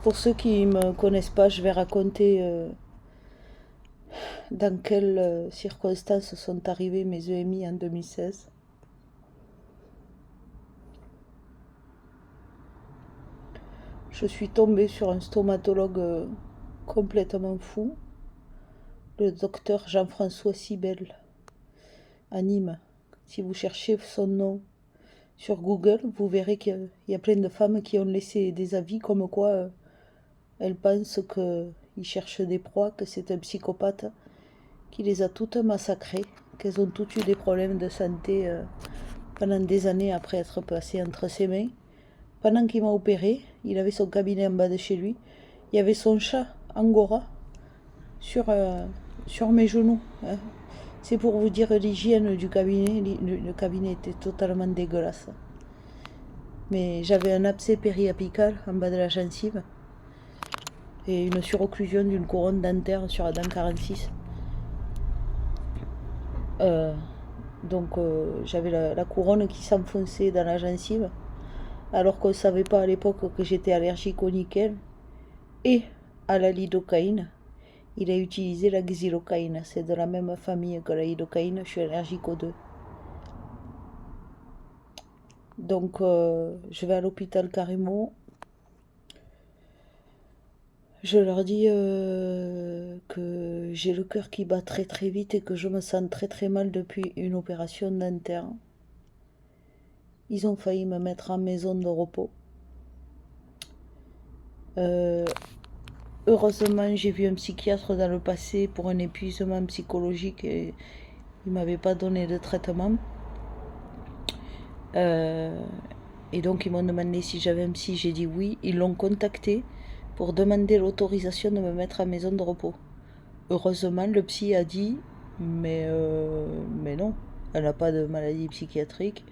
Pour ceux qui ne me connaissent pas, je vais raconter dans quelles circonstances sont arrivés mes EMI en 2016. Je suis tombée sur un stomatologue complètement fou, le docteur Jean-François Sibel, à Nîmes. Si vous cherchez son nom sur Google, vous verrez qu'il y a plein de femmes qui ont laissé des avis comme quoi elles pensent qu'il cherche des proies, que c'est un psychopathe, qui les a toutes massacrées, qu'elles ont toutes eu des problèmes de santé pendant des années après être passées entre ses mains. Pendant qu'il m'a opéré, il avait son cabinet en bas de chez lui. Il y avait son chat, Angora, sur mes genoux. Hein. C'est pour vous dire l'hygiène du cabinet. Le cabinet était totalement dégueulasse. Mais j'avais un abcès périapical en bas de la gencive et une surocclusion d'une couronne dentaire sur la dent 46. J'avais la couronne qui s'enfonçait dans la gencive, alors qu'on ne savait pas à l'époque que j'étais allergique au nickel et à la lidocaïne. Il a utilisé la xylocaïne, c'est de la même famille que la lidocaïne, je suis allergique aux deux. Donc je vais à l'hôpital Carimo, je leur dis que j'ai le cœur qui bat très très vite et que je me sens très très mal depuis une opération dentaire. Ils ont failli me mettre en maison de repos. Heureusement, j'ai vu un psychiatre dans le passé pour un épuisement psychologique et il ne m'avait pas donné de traitement. Et donc, ils m'ont demandé si j'avais un psy. J'ai dit oui. Ils l'ont contacté pour demander l'autorisation de me mettre en maison de repos. Heureusement, le psy a dit mais non, elle n'a pas de maladie psychiatrique.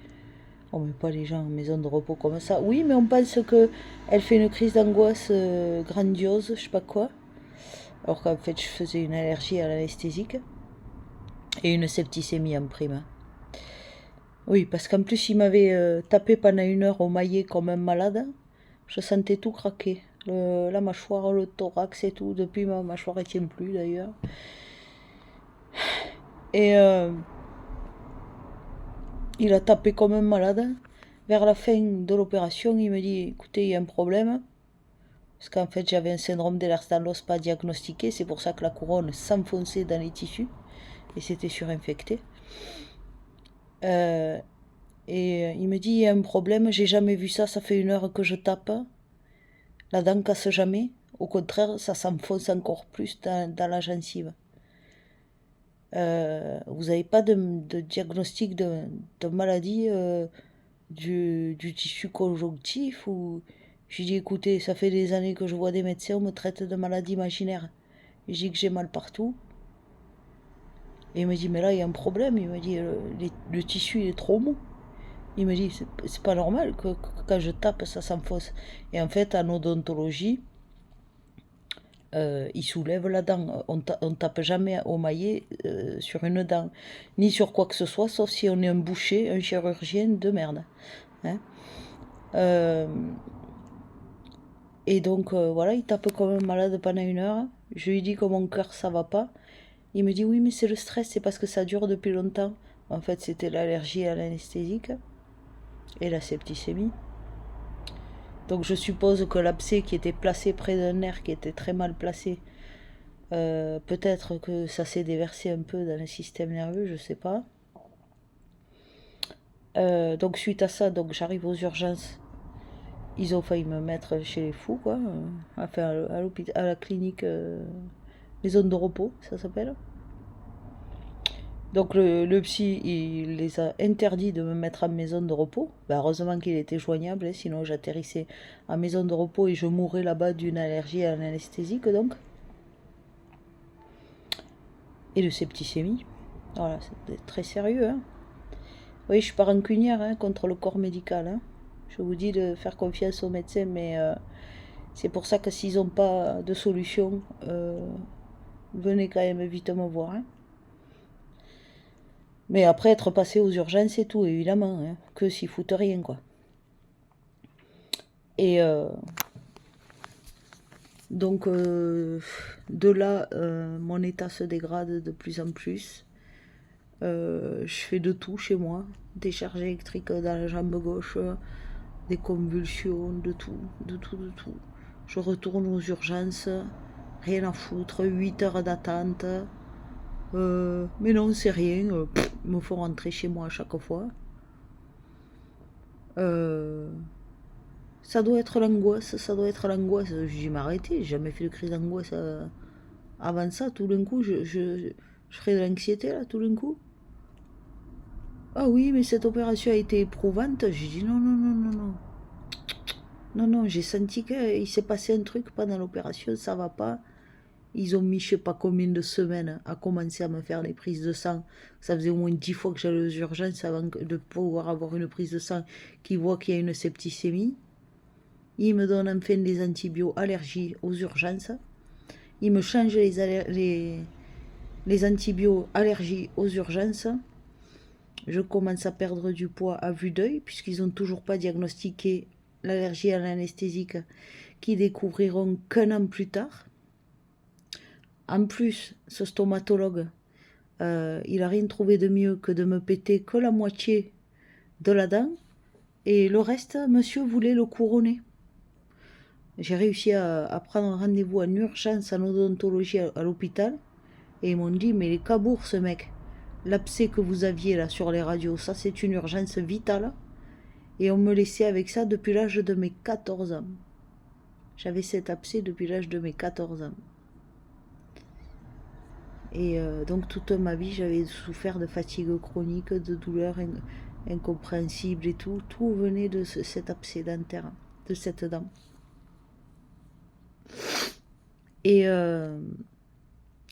On ne met pas les gens en maison de repos comme ça. Oui, mais on pense qu'elle fait une crise d'angoisse grandiose, je sais pas quoi. Alors qu'en fait, je faisais une allergie à l'anesthésique et une septicémie en prime. Oui, parce qu'en plus, il m'avait tapé pendant 1 heure au maillet comme un malade. Je sentais tout craquer. La mâchoire, le thorax et tout. Depuis, ma mâchoire ne tient plus d'ailleurs. Et il a tapé comme un malade. Vers la fin de l'opération, il me dit écoutez, il y a un problème. Parce qu'en fait, j'avais un syndrome d'Ehlers-Danlos pas diagnostiqué. C'est pour ça que la couronne s'enfonçait dans les tissus. Et c'était surinfecté. Et il me dit il y a un problème, j'ai jamais vu ça, ça fait 1 heure que je tape. La dent casse jamais. Au contraire, ça s'enfonce encore plus dans la gencive. Vous n'avez pas de diagnostic de maladie du tissu conjonctif ou... Je dis écoutez, ça fait des années que je vois des médecins, on me traite de maladies imaginaires. Je dis que j'ai mal partout. Et il me dit mais là il y a un problème. Il me dit le tissu il est trop mou. Il me dit c'est pas normal que quand je tape ça s'enfonce. Et en fait en odontologie, il soulève la dent. On tape jamais au maillet sur une dent, ni sur quoi que ce soit, sauf si on est un boucher, un chirurgien de merde. Hein. Et donc voilà, il tape comme un malade pendant 1 heure. Je lui dis que mon cœur ça va pas. Il me dit oui mais c'est le stress, c'est parce que ça dure depuis longtemps. En fait c'était l'allergie à l'anesthésique et la septicémie. Donc je suppose que l'abcès qui était placé près d'un nerf qui était très mal placé, peut-être que ça s'est déversé un peu dans le système nerveux, je sais pas. Donc suite à ça, donc j'arrive aux urgences. Ils ont failli me mettre chez les fous, quoi. Enfin, à la clinique maison de repos, ça s'appelle. Donc le psy, il les a interdits de me mettre en maison de repos. Ben, heureusement qu'il était joignable, hein, sinon j'atterrissais en maison de repos et je mourrais là-bas d'une allergie à l'anesthésique, donc. Et de septicémie. Voilà, c'est très sérieux. Hein. Oui, je suis pas rancunière hein, contre le corps médical. Hein. Je vous dis de faire confiance aux médecins, mais c'est pour ça que s'ils n'ont pas de solution, venez quand même vite me voir. Hein. Mais après, être passé aux urgences, c'est tout, évidemment. Hein, que s'ils foutent rien, quoi. Et Donc, de là, mon état se dégrade de plus en plus. Je fais de tout chez moi. Décharge électrique dans la jambe gauche, des convulsions, de tout, de tout, de tout. Je retourne aux urgences, rien à foutre, 8 heures d'attente. Mais non, c'est rien. Ils me font rentrer chez moi à chaque fois. Euh, Ça doit être l'angoisse, ça doit être l'angoisse. Je dis, m'arrêter, j'ai jamais fait de crise d'angoisse avant ça. Tout d'un coup, je ferais de l'anxiété là, tout d'un coup. Ah oui, mais cette opération a été éprouvante. J'ai dit, non, non, non, non, non. Non, non, j'ai senti qu'il s'est passé un truc pendant l'opération, ça va pas. Ils ont mis je sais pas combien de semaines à commencer à me faire les prises de sang. Ça faisait au moins 10 fois que j'allais aux urgences avant de pouvoir avoir une prise de sang qui voit qu'il y a une septicémie. Ils me donnent enfin des antibiotiques allergies aux urgences. Ils me changent les antibiotiques allergies aux urgences. Je commence à perdre du poids à vue d'œil, puisqu'ils n'ont toujours pas diagnostiqué l'allergie à l'anesthésique, qui découvriront qu'un an plus tard. En plus, ce stomatologue, il n'a rien trouvé de mieux que de me péter que la moitié de la dent, et le reste, monsieur voulait le couronner. J'ai réussi à prendre un rendez-vous en urgence en odontologie à l'hôpital, et ils m'ont dit, mais les cabours, ce mec, l'abcès que vous aviez là sur les radios, ça c'est une urgence vitale. Et on me laissait avec ça depuis l'âge de mes 14 ans. J'avais cet abcès depuis l'âge de mes 14 ans. Et donc toute ma vie, j'avais souffert de fatigue chronique, de douleurs incompréhensibles et tout. Tout venait de cet abcès dentaire, de cette dent. Et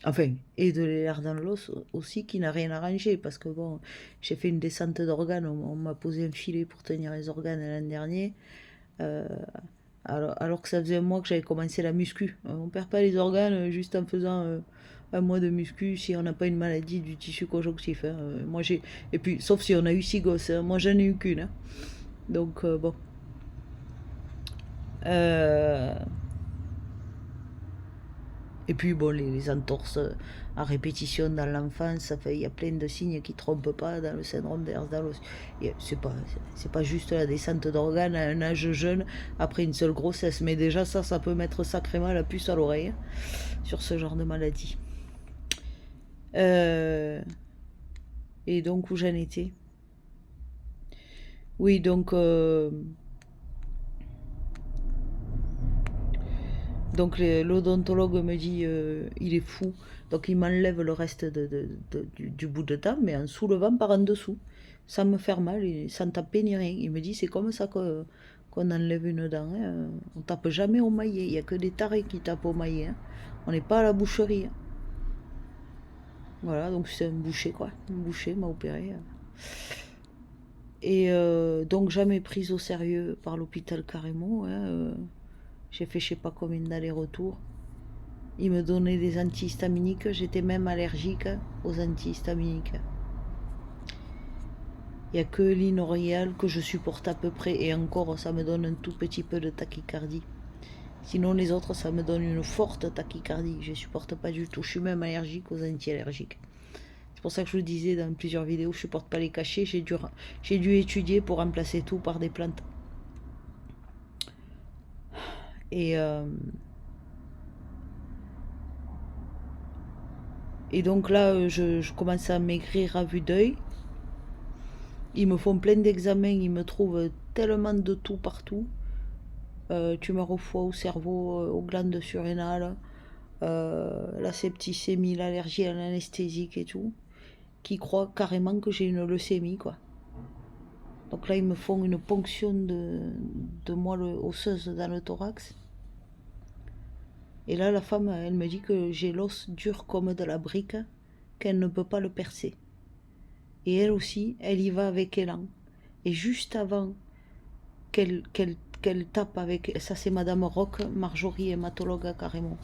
enfin, et de l'air dans l'os aussi qui n'a rien arrangé parce que bon, j'ai fait une descente d'organes, on m'a posé un filet pour tenir les organes l'an dernier. Alors que ça faisait un mois que j'avais commencé la muscu. On perd pas les organes juste en faisant un mois de muscu si on n'a pas une maladie du tissu conjonctif. Hein. Moi j'ai et puis sauf si on a eu 6 gosses. Hein. Moi j'en ai eu qu'une. Hein. Donc bon. Et puis bon les entorses à répétition dans l'enfance, il y a plein de signes qui trompent pas dans le syndrome d'Ehlers-Danlos. C'est pas juste la descente d'organes à un âge jeune après une seule grossesse, mais déjà ça peut mettre sacrément la puce à l'oreille hein, sur ce genre de maladie. Et donc où j'en étais? Oui, donc l'odontologue me dit il est fou. Donc il m'enlève le reste du bout de dent, mais en soulevant par en dessous. Sans me faire mal, sans taper ni rien. Il me dit c'est comme ça qu'on enlève une dent. Hein. On tape jamais au maillet. Il n'y a que des tarés qui tapent au maillet. Hein. On n'est pas à la boucherie. Hein. Voilà, donc c'est un boucher quoi. Un boucher m'a opéré. Et donc jamais prise au sérieux par l'hôpital carrément. Hein. J'ai fait je sais pas combien d'allers-retours. Ils me donnaient des antihistaminiques, j'étais même allergique aux antihistaminiques. Il n'y a que l'inorial que je supporte à peu près, et encore ça me donne un tout petit peu de tachycardie. Sinon les autres ça me donne une forte tachycardie, je ne supporte pas du tout, je suis même allergique aux anti-allergiques. C'est pour ça que je vous disais dans plusieurs vidéos, je ne supporte pas les cachets, j'ai dû étudier pour remplacer tout par des plantes. Et donc là, je commence à maigrir à vue d'œil. Ils me font plein d'examens, ils me trouvent tellement de tout partout. Tumeur au foie, au cerveau, aux glandes surrénales, la septicémie, l'allergie à l'anesthésique et tout, qui croient carrément que j'ai une leucémie, quoi. Donc là, ils me font une ponction de moelle osseuse dans le thorax. Et là, la femme, elle me dit que j'ai l'os dur comme de la brique, qu'elle ne peut pas le percer. Et elle aussi, elle y va avec élan. Et juste avant qu'elle tape avec... Ça, c'est Madame Roque, Marjorie, hématologue carrément.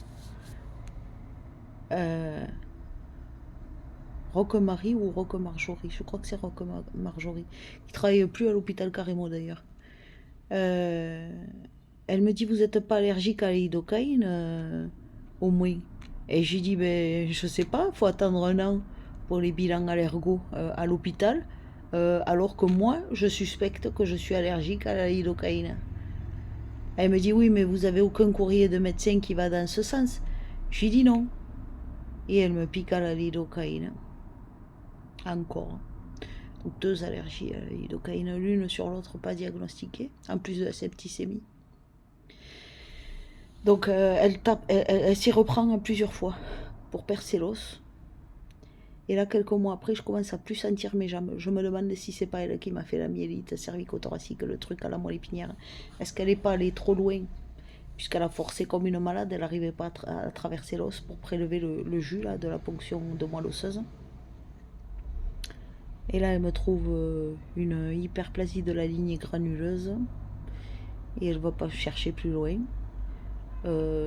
Roque-Marie ou Roque-Marjorie, je crois que c'est Roque-Marjorie, qui travaille plus à l'hôpital carrément d'ailleurs. Elle me dit, vous n'êtes pas allergique à la lidocaïne au moins. Et j'ai dit, ben, je sais pas, faut attendre un an pour les bilans allergos à l'hôpital, alors que moi, je suspecte que je suis allergique à la lidocaïne. Elle me dit, oui, mais vous avez aucun courrier de médecin qui va dans ce sens. J'ai dit non. Et elle me pique à la lidocaïne. Encore. Donc 2 allergies à la lidocaïne, l'une sur l'autre pas diagnostiquée, en plus de la septicémie. Donc elle s'y reprend plusieurs fois pour percer l'os. Et là, quelques mois après, je commence à plus sentir mes jambes. Je me demande si c'est pas elle qui m'a fait la myélite cervico-thoracique, le truc à la moelle épinière. Est-ce qu'elle n'est pas allée trop loin? Puisqu'elle a forcé comme une malade, elle n'arrivait pas à traverser l'os pour prélever le jus là, de la ponction de moelle osseuse. Et là, elle me trouve une hyperplasie de la lignée granuleuse. Et elle ne va pas chercher plus loin.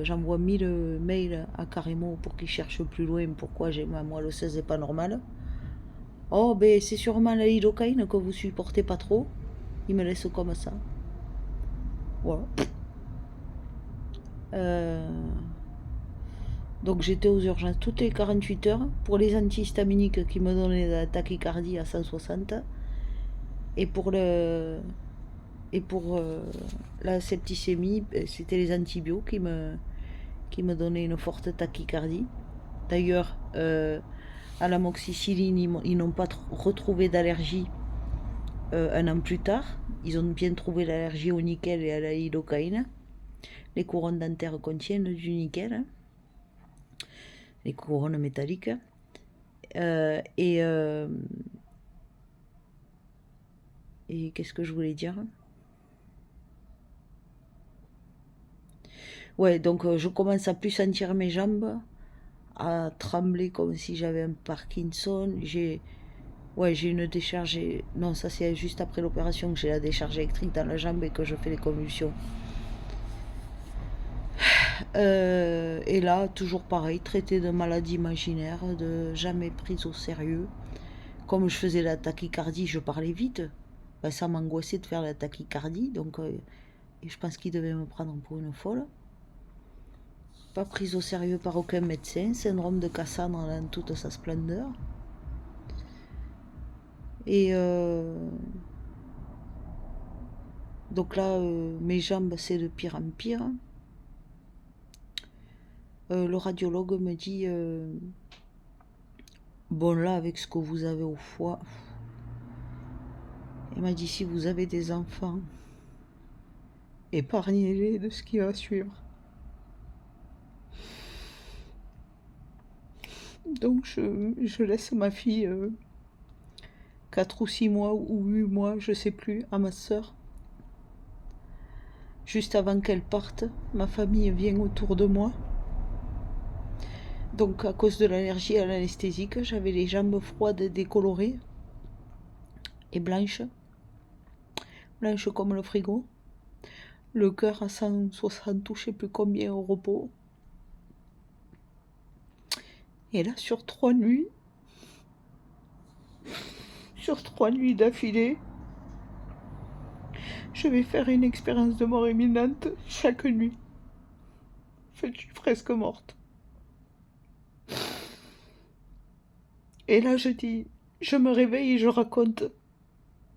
J'envoie 1000 mails à Carimo pour qu'il cherche plus loin pourquoi j'ai ma moelle osseuse n'est pas normale. Oh, ben c'est sûrement la lidocaïne que vous supportez pas trop. Il me laisse comme ça. Voilà. Donc j'étais aux urgences toutes les 48 heures pour les antihistaminiques qui me donnaient la tachycardie à 160 et pour la septicémie, c'était les antibiotiques qui me donnaient une forte tachycardie. D'ailleurs, à l'amoxicilline, ils n'ont pas retrouvé d'allergie un an plus tard. Ils ont bien trouvé l'allergie au nickel et à la lidocaïne. Les couronnes dentaires contiennent du nickel, les couronnes métalliques. Et qu'est-ce que je voulais dire? Ouais, donc je commence à plus sentir mes jambes, à trembler comme si j'avais un Parkinson. J'ai une décharge. Non, ça c'est juste après l'opération que j'ai la décharge électrique dans la jambe et que je fais les convulsions. Et là, toujours pareil, traité de maladie imaginaire, de jamais prise au sérieux. Comme je faisais la tachycardie, je parlais vite. Ben, ça m'angoissait de faire la tachycardie, donc et je pense qu'il devait me prendre pour une folle. Pas prise au sérieux par aucun médecin, syndrome de Cassandre dans toute sa splendeur. Et donc là, mes jambes, c'est de pire en pire. Le radiologue me dit, bon là, avec ce que vous avez au foie, il m'a dit, si vous avez des enfants, épargnez-les de ce qui va suivre. Donc je laisse ma fille 4 ou 6 mois ou 8 mois, je sais plus, à ma soeur. Juste avant qu'elle parte, ma famille vient autour de moi. Donc à cause de l'allergie à l'anesthésique, j'avais les jambes froides, décolorées et blanches. Blanches comme le frigo. Le cœur à 160 ou je sais plus combien au repos. Et là, sur 3 nuits d'affilée, je vais faire une expérience de mort imminente chaque nuit. En fait, je suis presque morte. Et là, je me réveille et je raconte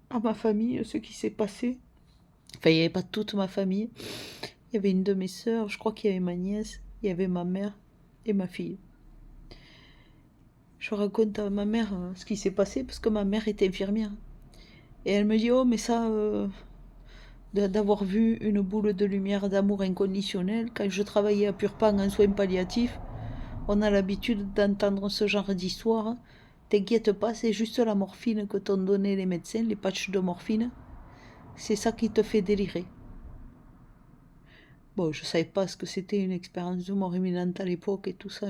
à ma famille ce qui s'est passé. Enfin, il n'y avait pas toute ma famille. Il y avait une de mes sœurs, je crois qu'il y avait ma nièce, il y avait ma mère et ma fille. Je raconte à ma mère ce qui s'est passé parce que ma mère était infirmière. Et elle me dit, oh mais ça, d'avoir vu une boule de lumière d'amour inconditionnel, quand je travaillais à Purpan en soins palliatifs, on a l'habitude d'entendre ce genre d'histoire. T'inquiète pas, c'est juste la morphine que t'ont donné les médecins, les patchs de morphine. C'est ça qui te fait délirer. Bon, je savais pas ce que c'était une expérience de mort imminente à l'époque et tout ça,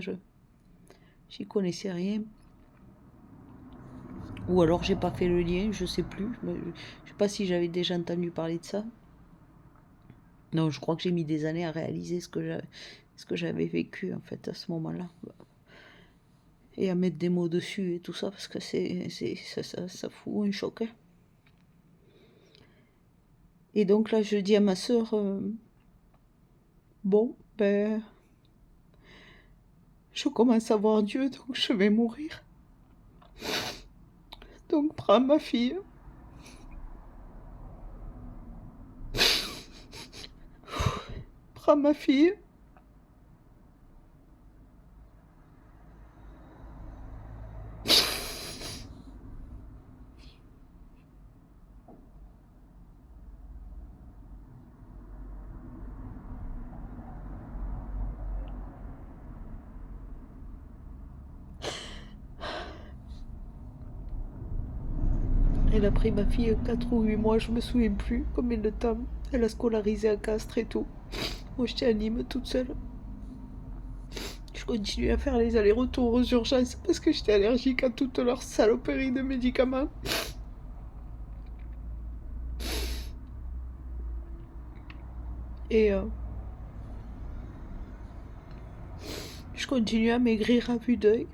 j'y connaissais rien. Ou alors j'ai pas fait le lien, je sais plus. Je sais pas si j'avais déjà entendu parler de ça. Non, je crois que j'ai mis des années à réaliser ce que j'avais vécu en fait à ce moment-là. Et à mettre des mots dessus et tout ça, parce que ça fout un choc. Hein. Et donc là, je dis à ma soeur, Bon, ben, je commence à voir Dieu, donc je vais mourir. Donc prends ma fille. Prends ma fille. Elle a pris ma fille 4 ou 8 mois, je me souviens plus combien de temps. Elle a scolarisé à Castres et tout. Moi j'étais à Nîmes toute seule. Je continuais à faire les allers-retours aux urgences parce que j'étais allergique à toutes leurs saloperies de médicaments. Et je continuais à maigrir à vue d'œil.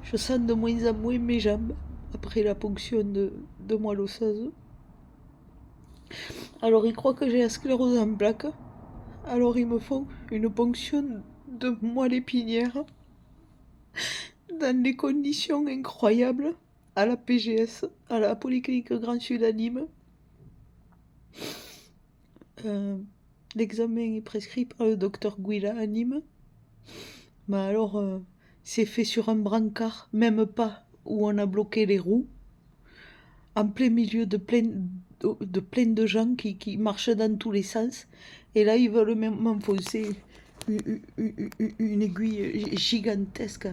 Je sens de moins en moins mes jambes après la ponction de moelle osseuse. Alors ils croient que j'ai la sclérose en plaques. Alors ils me font une ponction de moelle épinière dans des conditions incroyables à la PGS, à la Polyclinique Grand Sud à Nîmes. L'examen est prescrit par le docteur Guilla à Nîmes. Mais alors, c'est fait sur un brancard, même pas, où on a bloqué les roues, en plein milieu de plein de gens qui marchent dans tous les sens. Et là, ils veulent m'enfoncer une aiguille gigantesque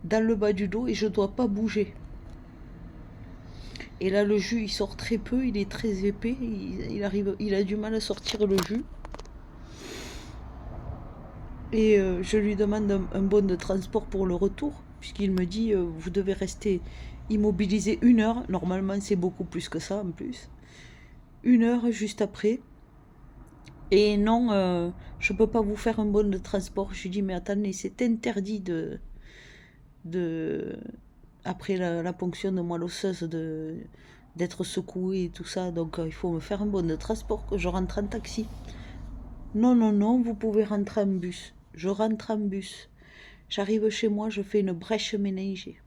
dans le bas du dos et je ne dois pas bouger. Et là, le jus, il sort très peu, il est très épais, il a du mal à sortir le jus. Et je lui demande un bon de transport pour le retour, puisqu'il me dit vous devez rester immobilisé 1 heure. Normalement, c'est beaucoup plus que ça en plus. 1 heure juste après. Et non, je peux pas vous faire un bon de transport. Je lui dis mais attendez, c'est interdit de après la ponction de moelle osseuse d'être secoué et tout ça. Donc il faut me faire un bon de transport, que je rentre en taxi. Non, non, non, vous pouvez rentrer en bus. Je rentre en bus. J'arrive chez moi, je fais une brèche méningée.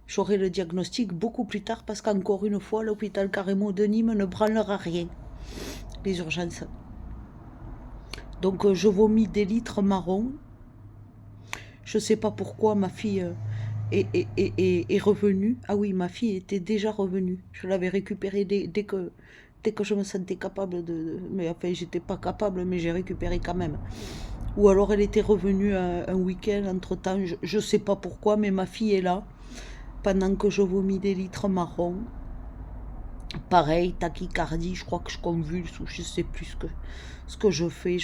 J'aurai le diagnostic beaucoup plus tard parce qu'encore une fois, l'hôpital Carremo de Nîmes ne branlera rien. Les urgences. Donc je vomis des litres marrons. Je ne sais pas pourquoi ma fille est revenue. Ah oui, ma fille était déjà revenue. Je l'avais récupérée dès que je me sentais capable mais enfin, j'étais pas capable, mais j'ai récupéré quand même. Ou alors elle était revenue un week-end entre-temps. Je ne sais pas pourquoi, mais ma fille est là. Pendant que je vomis des litres marrons. Pareil, tachycardie, je crois que je convulse ou je sais plus ce que je fais.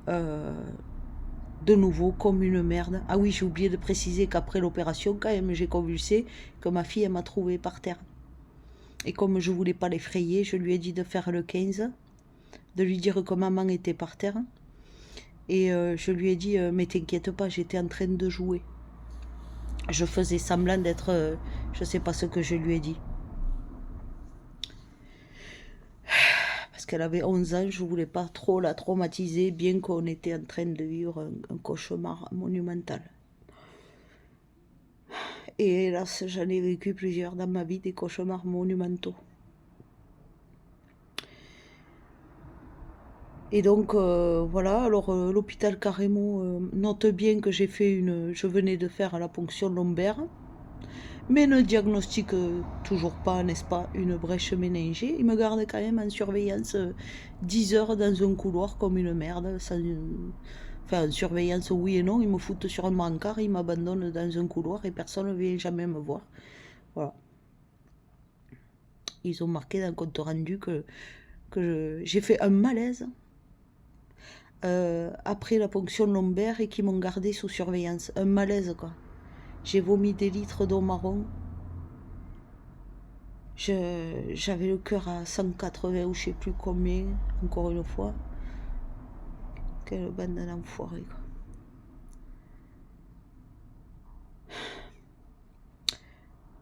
De nouveau, comme une merde. Ah oui, j'ai oublié de préciser qu'après l'opération, quand même, j'ai convulsé, que ma fille, elle m'a trouvé par terre. Et comme je voulais pas l'effrayer, je lui ai dit de faire le 15, de lui dire que maman était par terre. Et je lui ai dit, mais t'inquiète pas, j'étais en train de jouer. Je faisais semblant d'être... je sais pas ce que je lui ai dit. Parce qu'elle avait 11 ans, je voulais pas trop la traumatiser, bien qu'on était en train de vivre un cauchemar monumental. Et hélas, j'en ai vécu plusieurs dans ma vie, des cauchemars monumentaux. Et donc, voilà, alors l'hôpital Carremo note bien que je venais de faire la ponction lombaire, mais ne diagnostique toujours pas, n'est-ce pas, une brèche méningée. Il me garde quand même en surveillance 10 heures dans un couloir comme une merde, enfin, en surveillance oui et non, ils me foutent sur un brancard, ils m'abandonnent dans un couloir et personne ne vient jamais me voir. Voilà. Ils ont marqué dans le compte rendu que j'ai fait un malaise après la ponction lombaire et qui m'ont gardé sous surveillance. Un malaise, quoi. J'ai vomi des litres d'eau marron. J'avais le cœur à 180 ou je sais plus combien, encore une fois. Quelle bande d'enfoirés, quoi.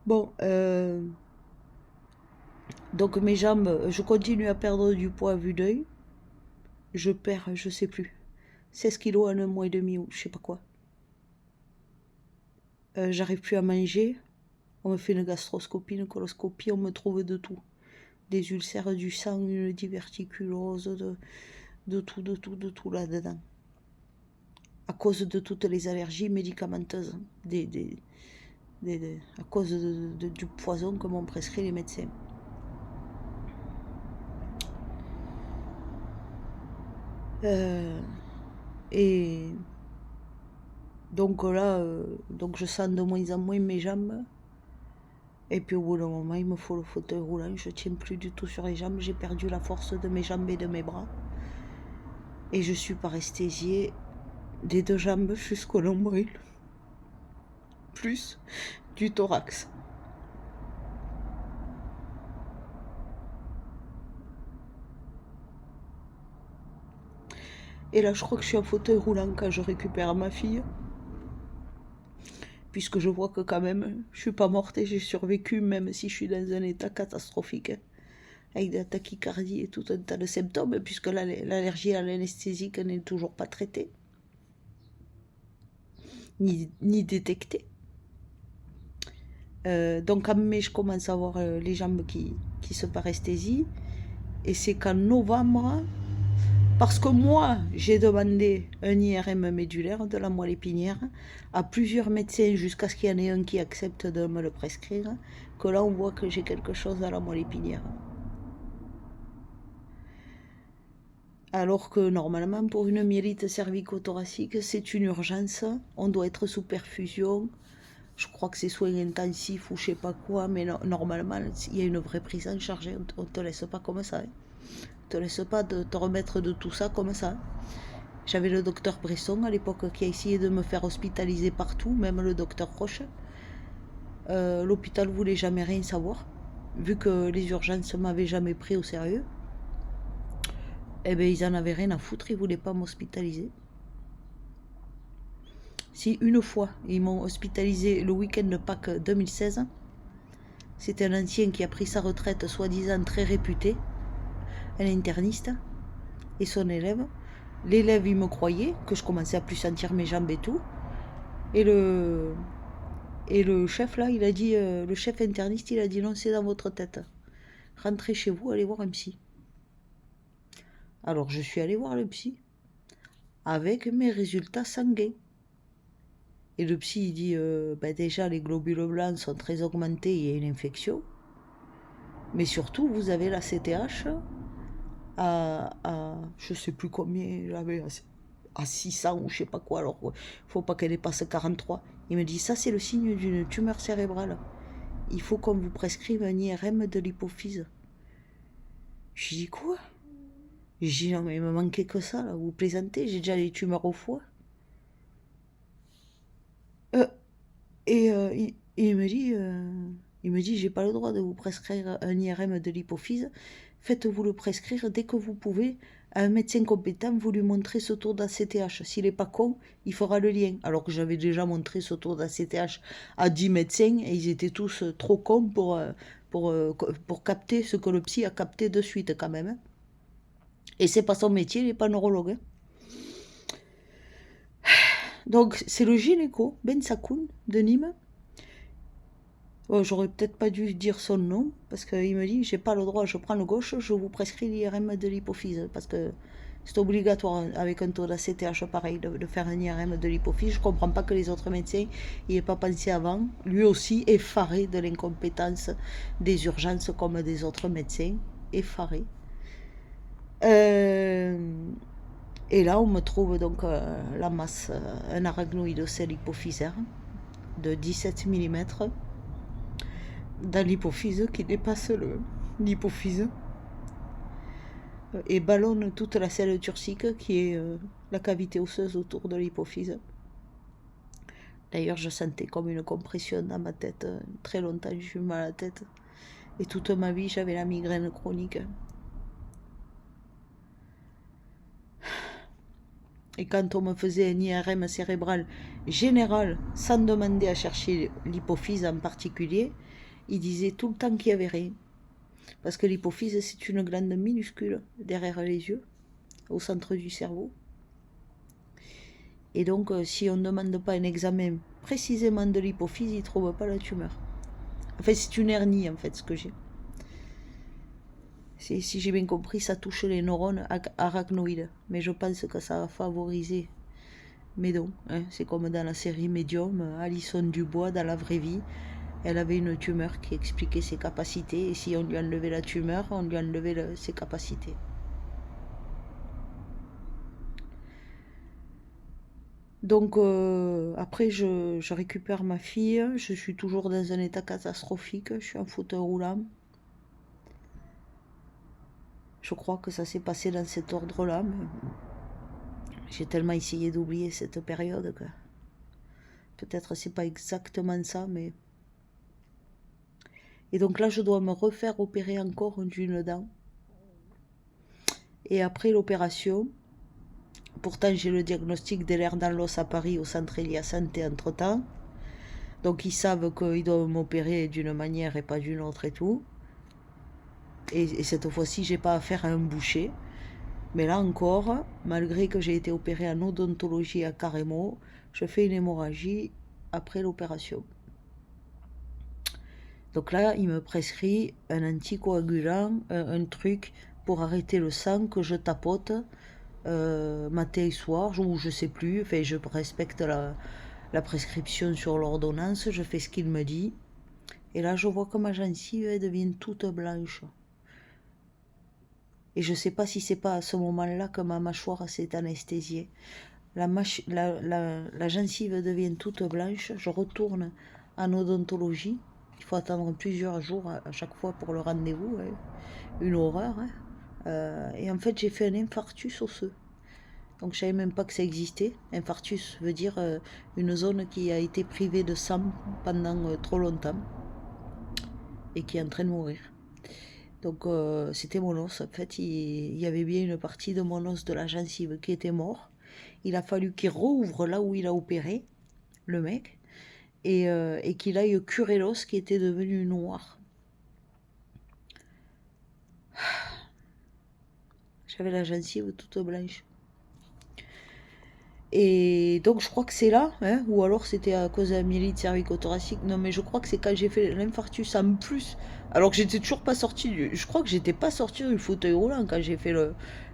Bon, Donc mes jambes, je continue à perdre du poids à vue d'œil. Je perds, je sais plus, 16 kilos en un mois et demi ou je sais pas quoi. J'arrive plus à manger. On me fait une gastroscopie, une coloscopie, on me trouve de tout. Des ulcères du sang, une diverticulose, de tout là-dedans. À cause de toutes les allergies médicamenteuses, à cause du poison que m'ont prescrit les médecins. Et donc là, donc je sens de moins en moins mes jambes. Et puis au bout d'un moment, il me faut le fauteuil roulant. Je ne tiens plus du tout sur les jambes. J'ai perdu la force de mes jambes et de mes bras. Et je suis paresthésiée des deux jambes jusqu'au nombril. Plus du thorax. Et là, je crois que je suis en fauteuil roulant quand je récupère ma fille. Puisque je vois que quand même, je ne suis pas morte et j'ai survécu, même si je suis dans un état catastrophique. Avec de la tachycardie et tout un tas de symptômes, puisque l'allergie à l'anesthésique n'est toujours pas traitée, ni détectée. Donc en mai, je commence à avoir les jambes qui se paresthésient. Et c'est qu'en novembre, parce que moi, j'ai demandé un IRM médulaire de la moelle épinière à plusieurs médecins jusqu'à ce qu'il y en ait un qui accepte de me le prescrire, que là, on voit que j'ai quelque chose à la moelle épinière. Alors que normalement, pour une myélite cervico-thoracique, c'est une urgence. On doit être sous perfusion. Je crois que c'est soins intensifs ou je sais pas quoi, mais normalement, il y a une vraie prise en charge. On ne te laisse pas comme ça. Hein. On ne te laisse pas te remettre de tout ça comme ça. J'avais le docteur Bresson à l'époque qui a essayé de me faire hospitaliser partout, même le docteur Roche. L'hôpital voulait jamais rien savoir, vu que les urgences ne m'avaient jamais pris au sérieux. Eh bien, ils en avaient rien à foutre, ils ne voulaient pas m'hospitaliser. Si une fois, ils m'ont hospitalisé le week-end de Pâques 2016, c'était un ancien qui a pris sa retraite, soi-disant très réputé, un interniste, et son élève. L'élève, il me croyait, que je commençais à plus sentir mes jambes et tout. Et le chef, là, il a dit, le chef interniste, il a dit non, c'est dans votre tête. Rentrez chez vous, allez voir un psy. Alors, je suis allée voir le psy, avec mes résultats sanguins. Et le psy, il dit, déjà, les globules blancs sont très augmentés, il y a une infection. Mais surtout, vous avez la CTH à je sais plus combien, j'avais à 600 ou je sais pas quoi. Alors, il faut pas qu'elle dépasse 43. Il me dit, ça, c'est le signe d'une tumeur cérébrale. Il faut qu'on vous prescrive un IRM de l'hypophyse. Je dis, quoi? Je dis, non, mais il me manquait que ça, là. Vous plaisantez, j'ai déjà les tumeurs au foie. Il me dit, j'ai pas le droit de vous prescrire un IRM de l'hypophyse. Faites-vous le prescrire dès que vous pouvez à un médecin compétent. Vous lui montrez ce tour d'ACTH. S'il n'est pas con, il fera le lien. Alors que j'avais déjà montré ce tour d'ACTH à 10 médecins et ils étaient tous trop cons pour capter ce que le psy a capté de suite quand même. Hein. Et c'est pas son métier, il n'est pas neurologue. Hein. Donc c'est le gynéco, Ben Sakoun, de Nîmes. J'aurais peut-être pas dû dire son nom, parce qu'il me dit, j'ai pas le droit, je prends le gauche, je vous prescris l'IRM de l'hypophyse, parce que c'est obligatoire avec un taux d'ACTH pareil, de faire un IRM de l'hypophyse. Je comprends pas que les autres médecins n'y aient pas pensé avant. Lui aussi, effaré de l'incompétence des urgences comme des autres médecins, effaré. Et là, on me trouve donc la masse, un arachnoïdocèle hypophysaire de 17 mm dans l'hypophyse qui dépasse l'hypophyse et ballonne toute la selle turcique qui est la cavité osseuse autour de l'hypophyse. D'ailleurs, je sentais comme une compression dans ma tête. Très longtemps, j'ai eu mal à la tête. Et toute ma vie, j'avais la migraine chronique. Et quand on me faisait un IRM cérébral général, sans demander à chercher l'hypophyse en particulier, il disait tout le temps qu'il n'y avait rien. Parce que l'hypophyse, c'est une glande minuscule derrière les yeux, au centre du cerveau. Et donc, si on ne demande pas un examen précisément de l'hypophyse, ils ne trouvent pas la tumeur. Enfin, c'est une hernie, en fait, ce que j'ai. Si j'ai bien compris, ça touche les neurones arachnoïdes. Mais je pense que ça va favoriser mes dons. Hein. C'est comme dans la série Medium, Alison Dubois, dans la vraie vie. Elle avait une tumeur qui expliquait ses capacités. Et si on lui enlevait la tumeur, on lui enlevait ses capacités. Donc après, je récupère ma fille. Je suis toujours dans un état catastrophique. Je suis en fauteuil roulant. Je crois que ça s'est passé dans cet ordre-là. J'ai tellement essayé d'oublier cette période que peut-être c'est pas exactement ça, mais... Et donc là, je dois me refaire opérer encore d'une dent. Et après l'opération, pourtant j'ai le diagnostic des lèvres dans l'os à Paris, au centre Elia Santé entre-temps. Donc ils savent qu'ils doivent m'opérer d'une manière et pas d'une autre et tout. Et cette fois-ci, j'ai pas affaire à un boucher. Mais là encore, malgré que j'ai été opérée en odontologie à Carremo, je fais une hémorragie après l'opération. Donc là, il me prescrit un anticoagulant, un truc pour arrêter le sang que je tapote matin et soir, ou je sais plus. Enfin, je respecte la prescription sur l'ordonnance, je fais ce qu'il me dit. Et là, je vois que ma gencive elle devient toute blanche. Et je ne sais pas si c'est pas à ce moment-là que ma mâchoire s'est anesthésiée. La gencive devient toute blanche. Je retourne en odontologie. Il faut attendre plusieurs jours à chaque fois pour le rendez-vous. Hein. Une horreur. Hein. Et en fait, j'ai fait un infarctus osseux. Donc, je ne savais même pas que ça existait. Infarctus veut dire une zone qui a été privée de sang pendant trop longtemps et qui est en train de mourir. Donc c'était mon os. En fait, il y avait bien une partie de mon os de la gencive qui était mort. Il a fallu qu'il rouvre là où il a opéré, le mec, et qu'il aille curer l'os qui était devenu noir. J'avais la gencive toute blanche. Et donc je crois que c'est là, hein, ou alors c'était à cause de la myélite cervico-thoracique. Non, mais je crois que c'est quand j'ai fait l'infarctus en plus. Alors que j'étais toujours pas sortie je crois que j'étais pas sortie du fauteuil roulant quand j'ai fait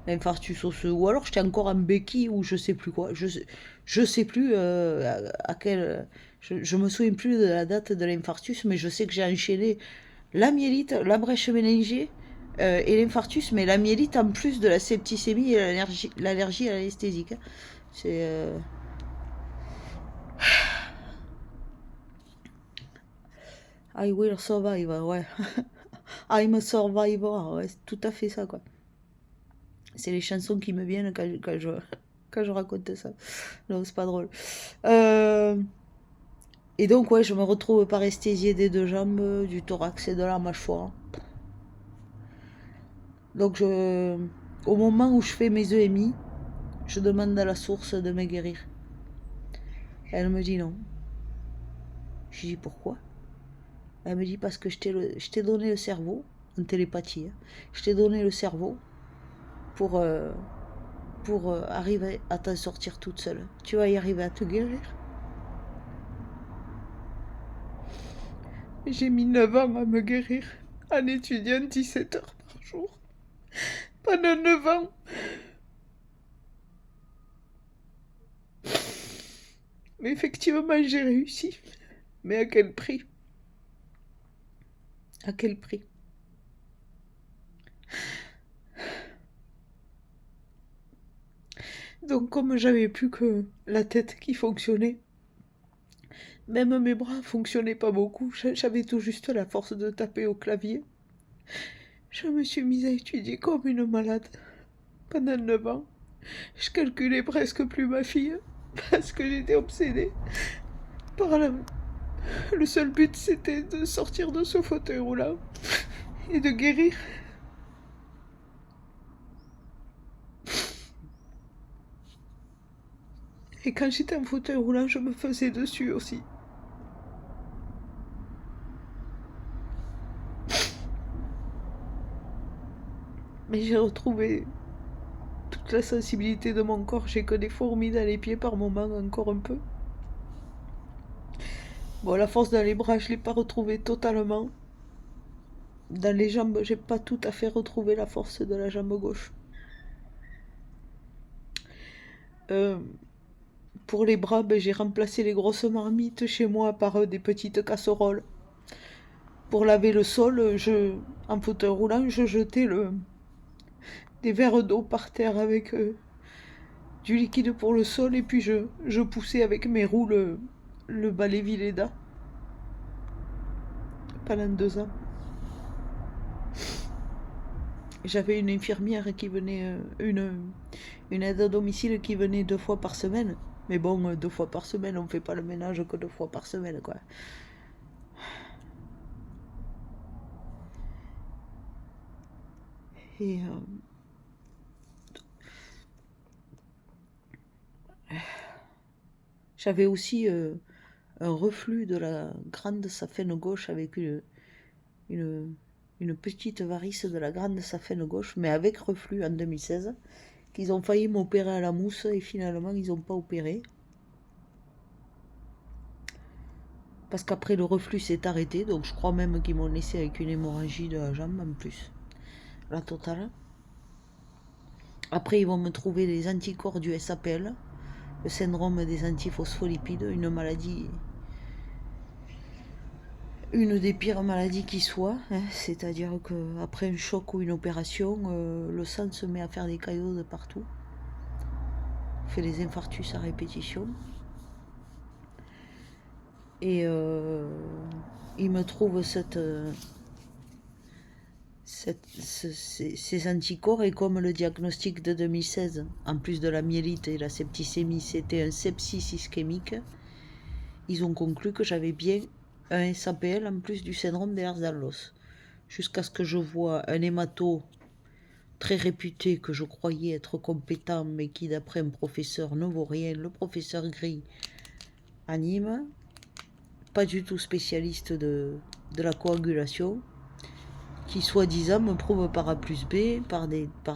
l'infarctus osseux. Ou alors j'étais encore en béquille ou je sais plus quoi. Je sais plus à quel. Je me souviens plus de la date de l'infarctus, mais je sais que j'ai enchaîné la myélite, la brèche méningée et l'infarctus, mais la myélite en plus de la septicémie et l'allergie à l'anesthésique. C'est... I will survive, ouais. I'm a survivor, ouais, c'est tout à fait ça, quoi. C'est les chansons qui me viennent quand je raconte ça. Non, c'est pas drôle. Et donc, ouais, je me retrouve paresthésiée des deux jambes, du thorax et de la mâchoire. Donc, au moment où je fais mes EMI, je demande à la source de me guérir. Elle me dit non. Je dis pourquoi? Elle me dit parce que je t'ai donné le cerveau, en télépathie, hein. Je t'ai donné le cerveau pour arriver à t'en sortir toute seule. Tu vas y arriver à te guérir. J'ai mis 9 ans à me guérir, en étudiant 17 heures par jour. Pendant 9 ans. Mais effectivement, j'ai réussi. Mais à quel prix? À quel prix? Donc comme j'avais plus que la tête qui fonctionnait, même mes bras fonctionnaient pas beaucoup, j'avais tout juste la force de taper au clavier. Je me suis mise à étudier comme une malade. Pendant 9 ans, je calculais presque plus ma fille, parce que j'étais obsédée par le seul but, c'était de sortir de ce fauteuil roulant et de guérir. Et quand j'étais en fauteuil roulant, je me faisais dessus aussi. Mais j'ai retrouvé toute la sensibilité de mon corps. J'ai que des fourmis dans les pieds par moment, encore un peu. Bon, la force dans les bras, je ne l'ai pas retrouvée totalement. Dans les jambes, j'ai pas tout à fait retrouvé la force de la jambe gauche. Euh, pour les bras, ben, j'ai remplacé les grosses marmites chez moi par des petites casseroles. Pour laver le sol, en fauteuil roulant, je jetais des verres d'eau par terre avec du liquide pour le sol et puis je poussais avec mes roues le balai Villeda pendant 2 ans. J'avais une infirmière qui venait, une aide à domicile qui venait 2 fois par semaine. Mais bon, 2 fois par semaine, on ne fait pas le ménage que 2 fois par semaine, quoi. Et j'avais aussi un reflux de la grande saphène gauche avec une petite varice de la grande saphène gauche, mais avec reflux en 2016, qu'ils ont failli m'opérer à la mousse et finalement ils n'ont pas opéré. Parce qu'après le reflux s'est arrêté, donc je crois même qu'ils m'ont laissé avec une hémorragie de la jambe en plus. La totale. Après ils vont me trouver les anticorps du SAPL, le syndrome des antiphospholipides, une maladie, une des pires maladies qui soit, hein, c'est-à-dire qu'après un choc ou une opération, le sang se met à faire des caillots de partout, fait des infarctus à répétition. Et il me trouve ces anticorps, et comme le diagnostic de 2016, en plus de la myélite et la septicémie, c'était un sepsis ischémique, ils ont conclu que j'avais bien un SAPL en plus du syndrome des Ehlers-Danlos. Jusqu'à ce que je vois un hémato très réputé que je croyais être compétent, mais qui d'après un professeur ne vaut rien, le professeur Gris à Nîmes, pas du tout spécialiste de la coagulation, qui soi-disant me prouve par A plus B, par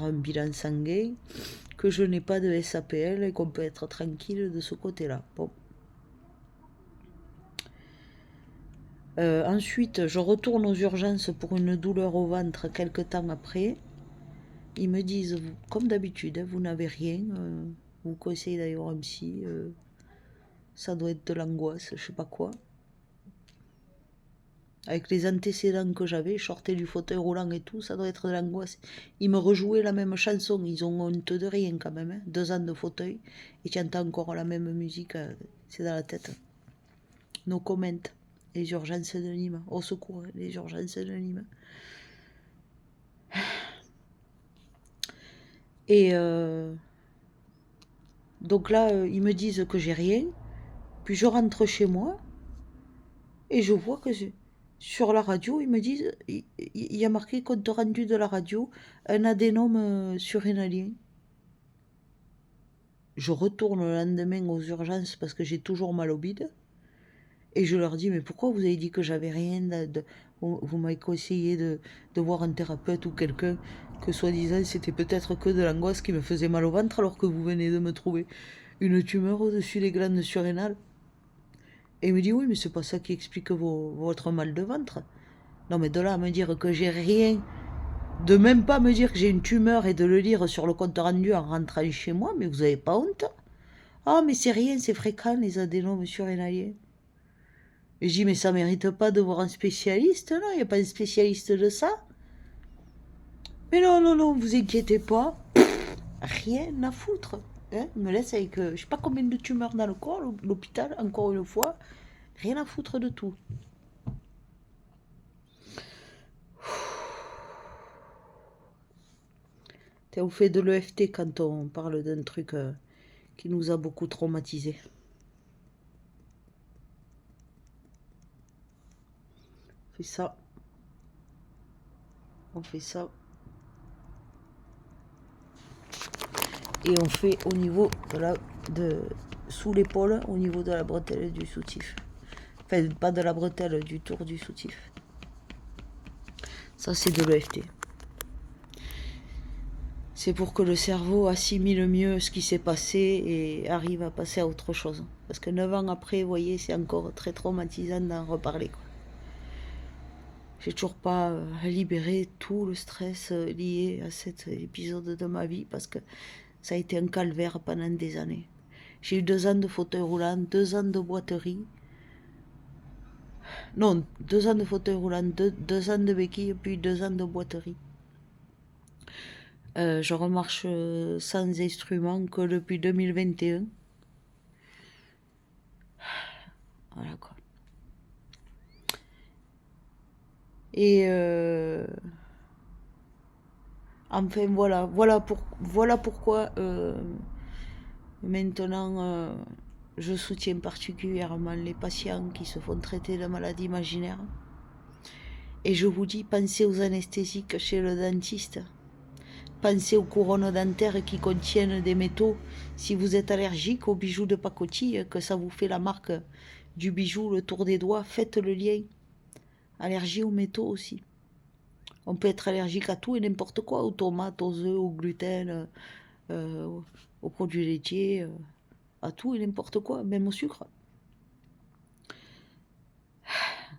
un bilan sanguin, que je n'ai pas de SAPL et qu'on peut être tranquille de ce côté-là. Bon. Ensuite, je retourne aux urgences pour une douleur au ventre quelque temps après. Ils me disent, comme d'habitude, vous n'avez rien, vous conseillez d'aller voir un psy, ça doit être de l'angoisse, je sais pas quoi. Avec les antécédents que j'avais, je sortais du fauteuil roulant et tout, ça doit être de l'angoisse. Ils me rejouaient la même chanson, ils ont honte de rien quand même, hein. 2 ans de fauteuil, et tu entends encore la même musique, c'est dans la tête. No comment, les urgences de Nîmes, au secours, les urgences de Nîmes. Et donc là, ils me disent que j'ai rien, puis je rentre chez moi, et je vois que sur la radio, ils me disent, il y a marqué compte rendu de la radio, un adénome surrénalien. Je retourne le lendemain aux urgences parce que j'ai toujours mal au bide. Et je leur dis, mais pourquoi vous avez dit que j'avais rien vous m'avez conseillé de voir un thérapeute ou quelqu'un que soi-disant c'était peut-être que de l'angoisse qui me faisait mal au ventre alors que vous venez de me trouver une tumeur au-dessus des glandes surrénales. Et il me dit, oui, mais c'est pas ça qui explique votre mal de ventre. Non, mais de là à me dire que j'ai rien, de même pas me dire que j'ai une tumeur et de le lire sur le compte rendu en rentrant chez moi, mais vous avez pas honte? Ah, mais c'est rien, c'est fréquent les adénomes surrénaliens. Et je dis, mais ça mérite pas de voir un spécialiste, non? Il n'y a pas de spécialiste de ça? Mais non, non, non, vous inquiétez pas. Rien à foutre. Hein, il me laisse avec je sais pas combien de tumeurs dans le corps, l'hôpital, encore une fois. Rien à foutre de tout. On fait de l'EFT quand on parle d'un truc qui nous a beaucoup traumatisés. On fait ça. On fait ça. Et on fait au niveau sous l'épaule, au niveau de la bretelle du soutif. Enfin, pas de la bretelle, du tour du soutif. Ça, c'est de l'EFT. C'est pour que le cerveau assimile mieux ce qui s'est passé et arrive à passer à autre chose. Parce que 9 ans après, vous voyez, c'est encore très traumatisant d'en reparler, quoi. J'ai toujours pas libéré tout le stress lié à cet épisode de ma vie parce que ça a été un calvaire pendant des années. J'ai eu 2 ans de fauteuil roulant, 2 ans de boiterie. Non, 2 ans de fauteuil roulant, 2 ans de béquille, puis 2 ans de boiterie. Je remarche sans instrument que depuis 2021. Voilà quoi. Et enfin voilà pourquoi maintenant je soutiens particulièrement les patients qui se font traiter de maladies imaginaires. Et je vous dis, pensez aux anesthésiques chez le dentiste. Pensez aux couronnes dentaires qui contiennent des métaux. Si vous êtes allergique aux bijoux de pacotille, que ça vous fait la marque du bijou, le tour des doigts, faites le lien. Allergie aux métaux aussi. On peut être allergique à tout et n'importe quoi, aux tomates, aux œufs, au gluten, aux produits laitiers, à tout et n'importe quoi, même au sucre.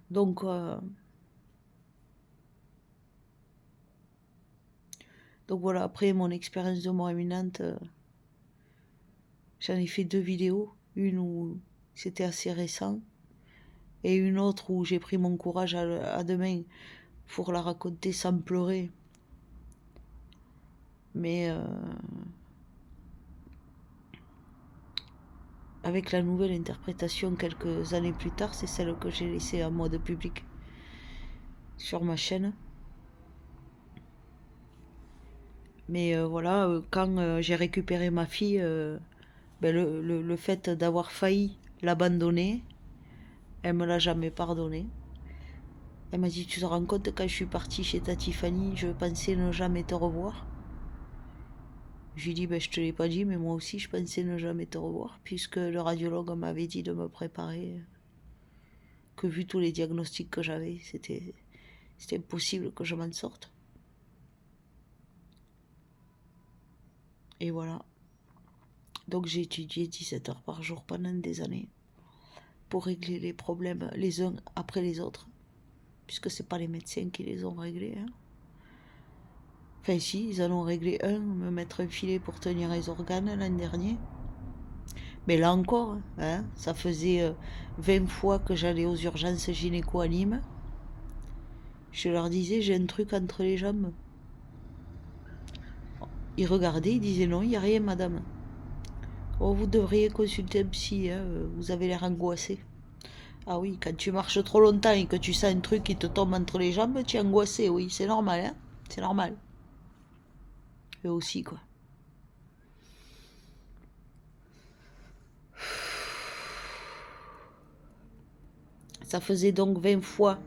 Donc voilà, après mon expérience de mort imminente, j'en ai fait 2 vidéos. Une où c'était assez récent et une autre où j'ai pris mon courage à deux mains pour la raconter sans pleurer. Mais avec la nouvelle interprétation quelques années plus tard, c'est celle que j'ai laissée en mode public sur ma chaîne. Mais voilà, quand j'ai récupéré ma fille, le fait d'avoir failli l'abandonner, elle me l'a jamais pardonné. Elle m'a dit, tu te rends compte, quand je suis partie chez ta Tiffany, je pensais ne jamais te revoir. Je lui ai dit, je te l'ai pas dit, mais moi aussi je pensais ne jamais te revoir, puisque le radiologue m'avait dit de me préparer, que vu tous les diagnostics que j'avais, c'était impossible que je m'en sorte. Et voilà. Donc j'ai étudié 17 heures par jour pendant des années pour régler les problèmes les uns après les autres, puisque c'est pas les médecins qui les ont réglés. Hein. Enfin si, ils en ont réglé un, me mettre un filet pour tenir les organes l'an dernier. Mais là encore, hein, ça faisait 20 fois que j'allais aux urgences gynéco à Nîmes. Je leur disais, j'ai un truc entre les jambes. Ils regardaient, ils disaient, non, il n'y a rien, madame. Oh, vous devriez consulter un psy, hein, vous avez l'air angoissé. Ah oui, quand tu marches trop longtemps et que tu sens un truc qui te tombe entre les jambes, tu es angoissé, oui, c'est normal, hein, c'est normal. Eux aussi, quoi. Ça faisait donc 20 fois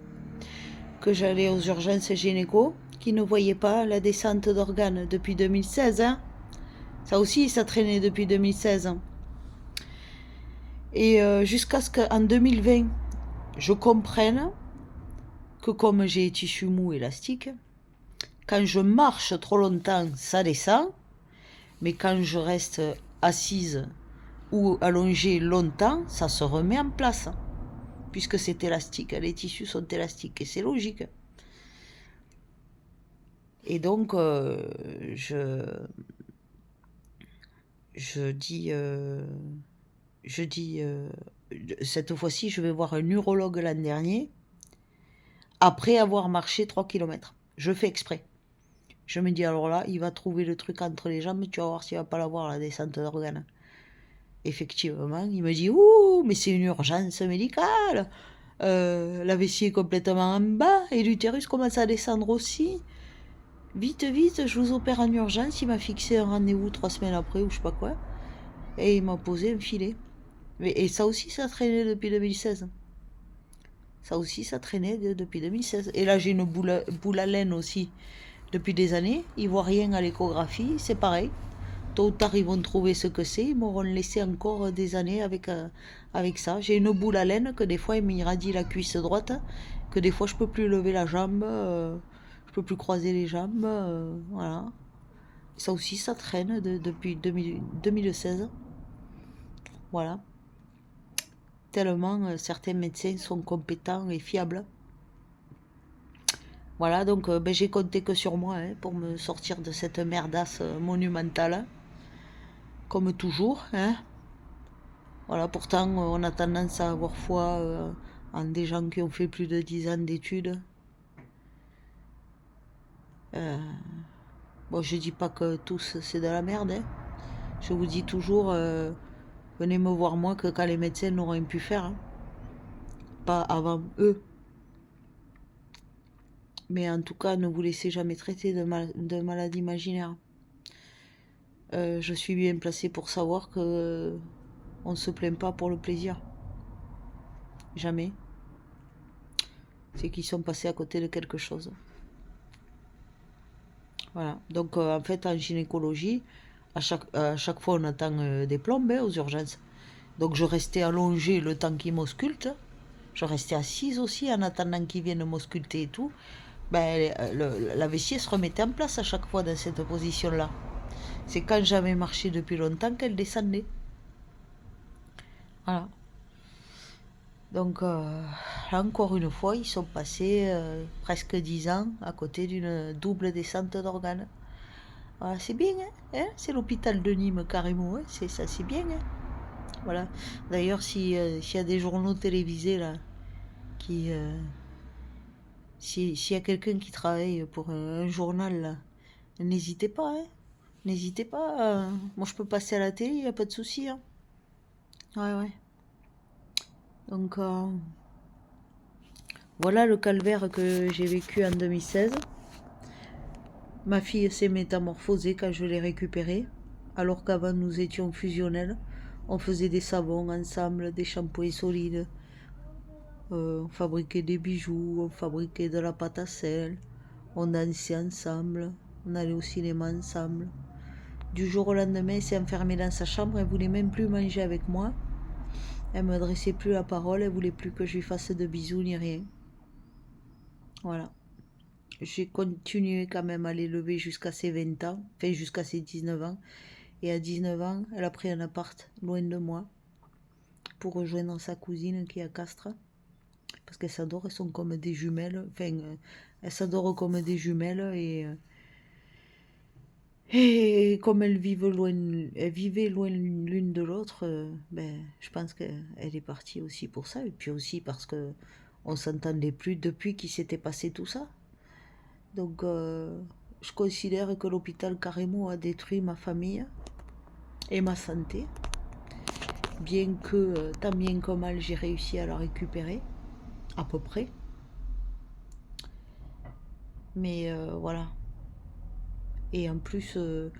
que j'allais aux urgences gynéco, qui ne voyaient pas la descente d'organes depuis 2016. Hein. Ça aussi, ça traînait depuis 2016. Hein. Et jusqu'à ce qu'en 2020, je comprenne que comme j'ai tissu mou élastique, quand je marche trop longtemps, ça descend, mais quand je reste assise ou allongée longtemps, ça se remet en place, puisque c'est élastique, les tissus sont élastiques, et c'est logique. Et donc, je dis, cette fois-ci, je vais voir un urologue l'an dernier, après avoir marché 3 km. Je fais exprès. Je me dis, alors là, il va trouver le truc entre les jambes, tu vas voir s'il va pas l'avoir, la descente d'organes. Effectivement, il me dit, ouh, mais c'est une urgence médicale. La vessie est complètement en bas et l'utérus commence à descendre aussi. Vite, vite, je vous opère en urgence. Il m'a fixé un rendez-vous 3 semaines après ou je sais pas quoi. Et il m'a posé un filet. Et ça aussi, ça traînait depuis 2016. Ça aussi, ça traînait depuis 2016. Et là, j'ai une boule à laine aussi depuis des années. Ils voient rien à l'échographie, c'est pareil. Tôt ou tard, ils vont trouver ce que c'est. Ils m'auront laissé encore des années avec ça. J'ai une boule à laine que des fois, il m'irradie la cuisse droite. Que des fois, je peux plus lever la jambe. Je peux plus croiser les jambes. Voilà. Ça aussi, ça traîne depuis 2016. Voilà. Tellement certains médecins sont compétents et fiables. Voilà, donc ben, j'ai compté que sur moi hein, pour me sortir de cette merdasse monumentale. Comme toujours. Hein. Voilà, pourtant, on a tendance à avoir foi en des gens qui ont fait plus de 10 ans d'études. Bon, je dis pas que tous c'est de la merde. Hein. Je vous dis toujours, venez me voir moi que quand les médecins n'ont rien pu faire. Hein. Pas avant eux. Mais en tout cas, ne vous laissez jamais traiter de maladie imaginaire. Je suis bien placée pour savoir que on ne se plaint pas pour le plaisir. Jamais. C'est qu'ils sont passés à côté de quelque chose. Voilà. Donc, en fait, en gynécologie, à chaque fois, on attend des plombes aux urgences. Donc, je restais allongée le temps qu'ils m'auscultent. Je restais assise aussi en attendant qu'ils viennent m'ausculter et tout. Ben, la vessie se remettait en place à chaque fois dans cette position-là. C'est quand j'avais marché depuis longtemps qu'elle descendait. Voilà. Donc, là encore une fois, ils sont passés presque 10 ans à côté d'une double descente d'organes. Voilà, c'est bien, hein, c'est l'hôpital de Nîmes carrément, hein, c'est ça, c'est bien. Hein. Voilà. D'ailleurs, s'il y a des journaux télévisés là, qui, s'il y a quelqu'un qui travaille pour un journal là, n'hésitez pas, hein. N'hésitez pas. Moi, je peux passer à la télé, il n'y a pas de souci. Hein. Ouais, ouais. Donc, voilà le calvaire que j'ai vécu en 2016. Ma fille s'est métamorphosée quand je l'ai récupérée, alors qu'avant nous étions fusionnels. On faisait des savons ensemble, des shampoings solides, on fabriquait des bijoux, on fabriquait de la pâte à sel, on dansait ensemble, on allait au cinéma ensemble. Du jour au lendemain, elle s'est enfermée dans sa chambre, elle voulait même plus manger avec moi. Elle me dressait plus la parole, elle voulait plus que je lui fasse de bisous ni rien. Voilà. J'ai continué quand même à l'élever jusqu'à ses 20 ans, enfin jusqu'à ses 19 ans. Et à 19 ans, elle a pris un appart loin de moi pour rejoindre sa cousine qui est à Castres. Parce qu'elles s'adorent, elles sont comme des jumelles. Enfin, elles s'adorent comme des jumelles et comme elles vivaient loin l'une de l'autre, ben, je pense qu'elle est partie aussi pour ça. Et puis aussi parce que on s'entendait plus depuis qu'il s'était passé tout ça. Donc, je considère que l'hôpital carrément a détruit ma famille et ma santé. Bien que, tant bien que mal, j'ai réussi à la récupérer, à peu près. Mais voilà. Et en plus, le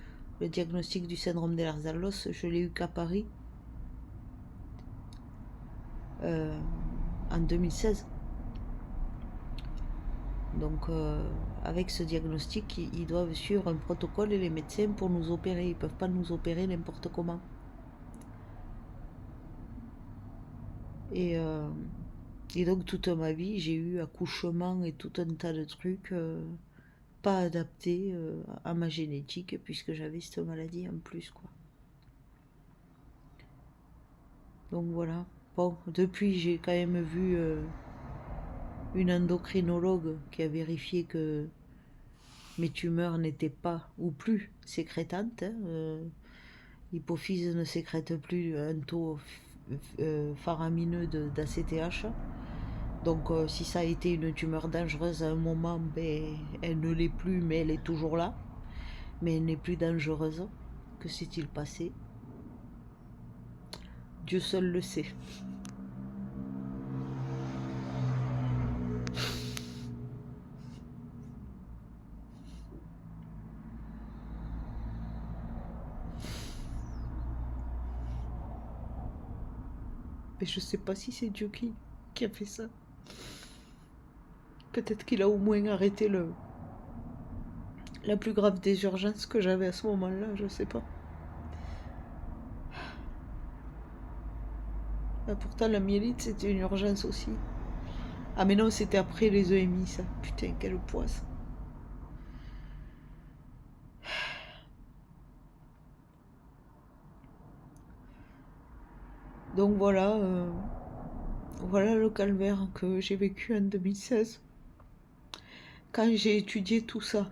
diagnostic du syndrome d'Ehlers-Danlos, je l'ai eu qu'à Paris en 2016. Donc, avec ce diagnostic, ils doivent suivre un protocole et les médecins pour nous opérer. Ils ne peuvent pas nous opérer n'importe comment. Et donc, toute ma vie, j'ai eu accouchement et tout un tas de trucs pas adaptés à ma génétique, puisque j'avais cette maladie en plus, quoi. Donc, voilà. Bon, depuis, j'ai quand même vu une endocrinologue qui a vérifié que mes tumeurs n'étaient pas ou plus sécrétantes. Hein, l'hypophyse ne sécrète plus un taux faramineux d'ACTH. Donc si ça a été une tumeur dangereuse à un moment, ben, elle ne l'est plus, mais elle est toujours là. Mais elle n'est plus dangereuse. Que s'est-il passé? Dieu seul le sait. Mais je sais pas si c'est Dieu qui a fait ça. Peut-être qu'il a au moins arrêté la plus grave des urgences que j'avais à ce moment-là, je sais pas. Ah, pourtant, la myélite, c'était une urgence aussi. Ah, mais non, c'était après les EMI, ça. Putain, quelle poisse. Donc voilà, voilà le calvaire que j'ai vécu en 2016. Quand j'ai étudié tout ça,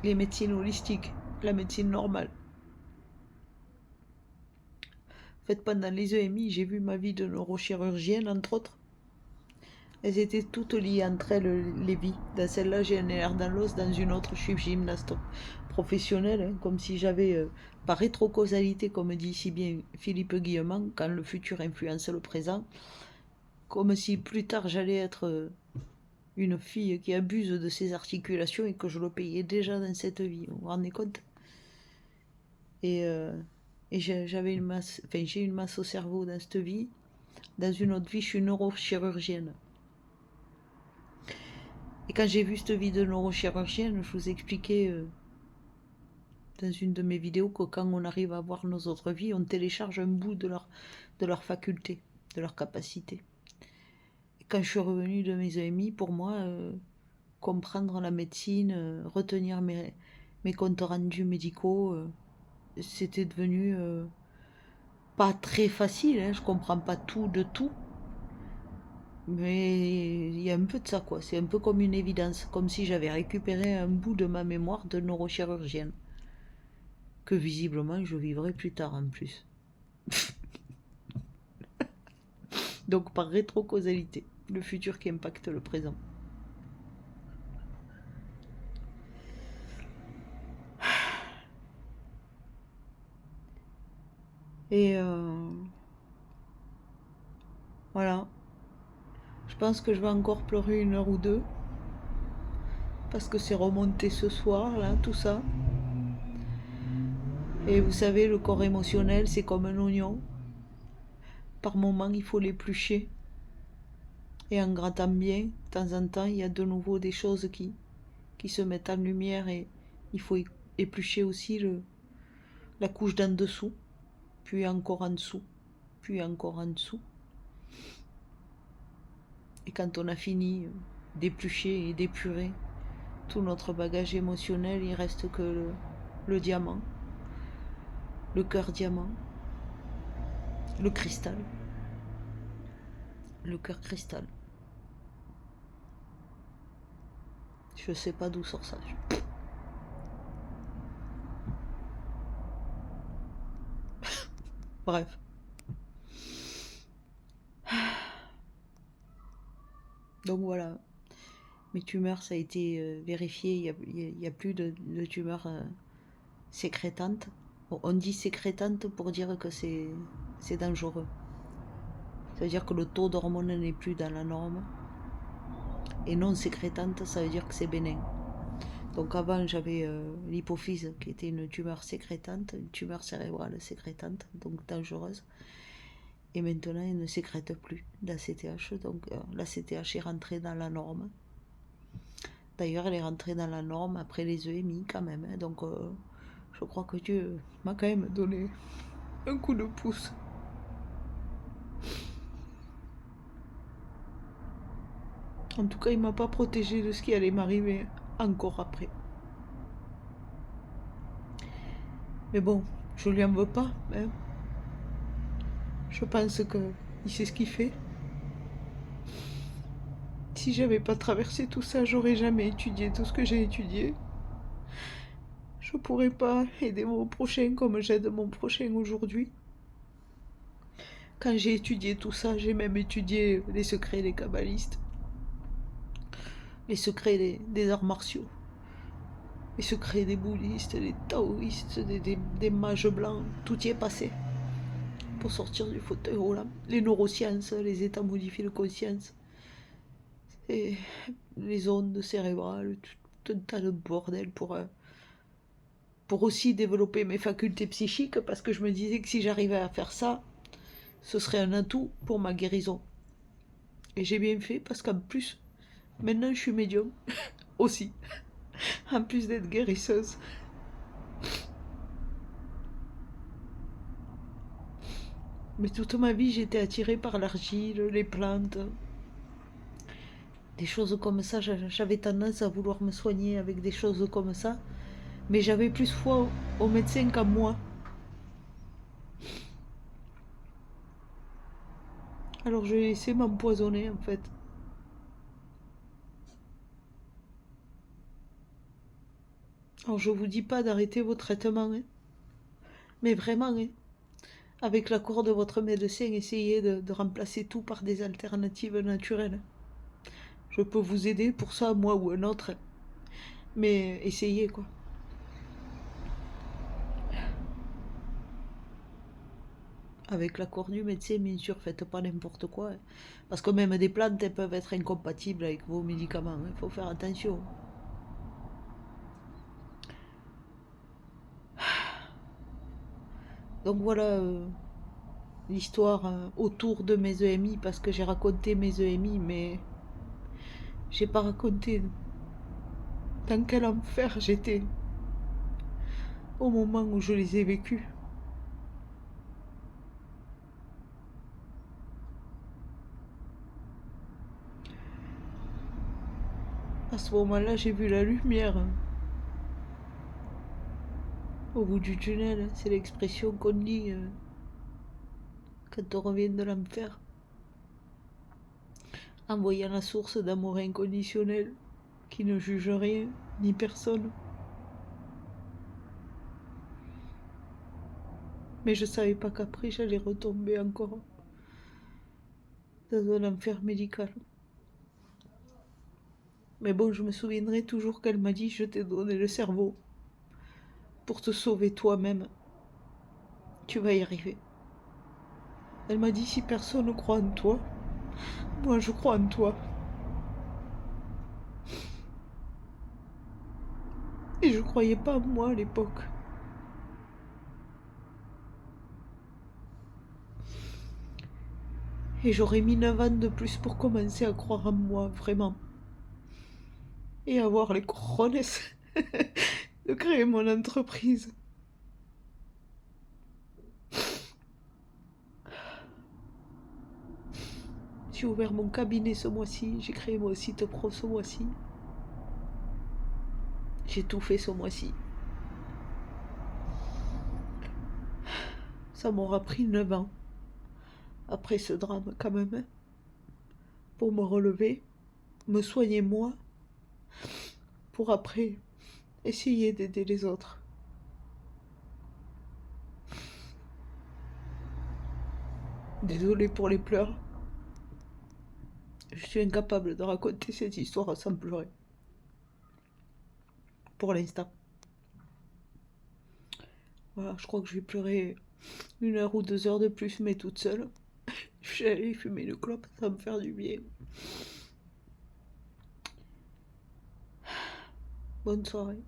les médecines holistiques, la médecine normale. En fait, pendant les EMI, j'ai vu ma vie de neurochirurgienne, entre autres. Elles étaient toutes liées entre elles, les vies. Dans celle-là, j'ai un nerf dans l'os, dans une autre, je suis gymnaste professionnelle, hein, comme si j'avais, par rétrocausalité, comme dit si bien Philippe Guillemant, quand le futur influence le présent, comme si plus tard j'allais être une fille qui abuse de ses articulations et que je le payais déjà dans cette vie. Vous vous rendez compte? Et, j'avais une masse, enfin, j'ai une masse au cerveau dans cette vie. Dans une autre vie, je suis neurochirurgienne. Et quand j'ai vu cette vie de neurochirurgienne, je vous expliquais dans une de mes vidéos que quand on arrive à voir nos autres vies, on télécharge un bout de leur faculté, de leur capacité. Et quand je suis revenue de mes EMI, pour moi, comprendre la médecine, retenir mes comptes rendus médicaux, c'était devenu pas très facile, hein, je comprends pas tout de tout, mais il y a un peu de ça, quoi. C'est un peu comme une évidence, comme si j'avais récupéré un bout de ma mémoire de neurochirurgienne, que visiblement je vivrai plus tard en plus. Donc par rétrocausalité, le futur qui impacte le présent. Et voilà, je pense que je vais encore pleurer 1 heure ou deux, parce que c'est remonté ce soir, là, tout ça. Et vous savez, le corps émotionnel, c'est comme un oignon. Par moment, il faut l'éplucher. Et en grattant bien, de temps en temps, il y a de nouveau des choses qui se mettent en lumière et il faut éplucher aussi la couche d'en dessous, puis encore en dessous, puis encore en dessous. Et quand on a fini d'éplucher et d'épurer tout notre bagage émotionnel, il reste que le diamant, le cœur diamant, le cristal, le cœur cristal. Je sais pas d'où sort ça. Bref. Donc voilà, mes tumeurs, ça a été vérifié, il y a plus de tumeurs sécrétantes. Bon, on dit sécrétantes pour dire que c'est dangereux. Ça veut dire que le taux d'hormones n'est plus dans la norme. Et non sécrétante, ça veut dire que c'est bénin. Donc avant, j'avais l'hypophyse qui était une tumeur sécrétante, une tumeur cérébrale sécrétante, donc dangereuse. Et maintenant, elle ne sécrète plus d'ACTH. Donc l'ACTH est rentrée dans la norme. D'ailleurs, elle est rentrée dans la norme après les EMI quand même. Hein. Donc je crois que Dieu m'a quand même donné un coup de pouce. En tout cas, il m'a pas protégé de ce qui allait m'arriver encore après. Mais bon, je lui en veux pas. Hein. Je pense qu'il sait ce qu'il fait. Si j'avais pas traversé tout ça, j'aurais jamais étudié tout ce que j'ai étudié. Je pourrais pas aider mon prochain comme j'aide mon prochain aujourd'hui. Quand j'ai étudié tout ça, j'ai même étudié les secrets des kabbalistes, les secrets des arts martiaux, les secrets des bouddhistes, des taoïstes, des mages blancs. Tout y est passé pour sortir du fauteuil roulant. Les neurosciences, les états modifiés de conscience, et les ondes cérébrales, tout un tas de bordel pour aussi développer mes facultés psychiques, parce que je me disais que si j'arrivais à faire ça, ce serait un atout pour ma guérison. Et j'ai bien fait, parce qu'en plus, maintenant je suis médium aussi, en plus d'être guérisseuse. Mais toute ma vie, j'étais attirée par l'argile, les plantes, des choses comme ça. J'avais tendance à vouloir me soigner avec des choses comme ça, mais j'avais plus foi aux médecins qu'à moi. Alors j'ai laissé m'empoisonner en fait. Alors je vous dis pas d'arrêter vos traitements, hein. Mais vraiment, hein. Avec l'accord de votre médecin, essayez de remplacer tout par des alternatives naturelles. Je peux vous aider pour ça, moi ou un autre. Mais essayez, quoi. Avec l'accord du médecin, bien sûr, faites pas n'importe quoi, hein. Parce que même des plantes, elles peuvent être incompatibles avec vos médicaments. Il faut faire attention. Donc voilà l'histoire autour de mes EMI, parce que j'ai raconté mes EMI, mais j'ai pas raconté dans quel enfer j'étais au moment où je les ai vécus. À ce moment-là, j'ai vu la lumière au bout du tunnel. C'est l'expression qu'on dit quand on revient de l'enfer, en voyant la source d'amour inconditionnel qui ne juge rien ni personne. Mais je savais pas qu'après j'allais retomber encore dans un enfer médical. Mais bon, je me souviendrai toujours qu'elle m'a dit: je t'ai donné le cerveau pour te sauver toi-même. Tu vas y arriver. Elle m'a dit: si personne ne croit en toi, moi je crois en toi. Et je croyais pas en moi à l'époque. Et j'aurais mis 9 ans de plus pour commencer à croire en moi, vraiment. Et avoir les cojones de créer mon entreprise. J'ai ouvert mon cabinet ce mois-ci, j'ai créé mon site pro ce mois-ci. J'ai tout fait ce mois-ci. Ça m'aura pris 9 ans, après ce drame quand même, hein, pour me relever, me soigner moi, pour après essayer d'aider les autres. Désolée pour les pleurs. Je suis incapable de raconter cette histoire sans pleurer. Pour l'instant. Voilà, je crois que je vais pleurer 1 heure ou 2 heures de plus, mais toute seule. Je vais aller fumer une clope, ça va me faire du bien. Bonne soirée.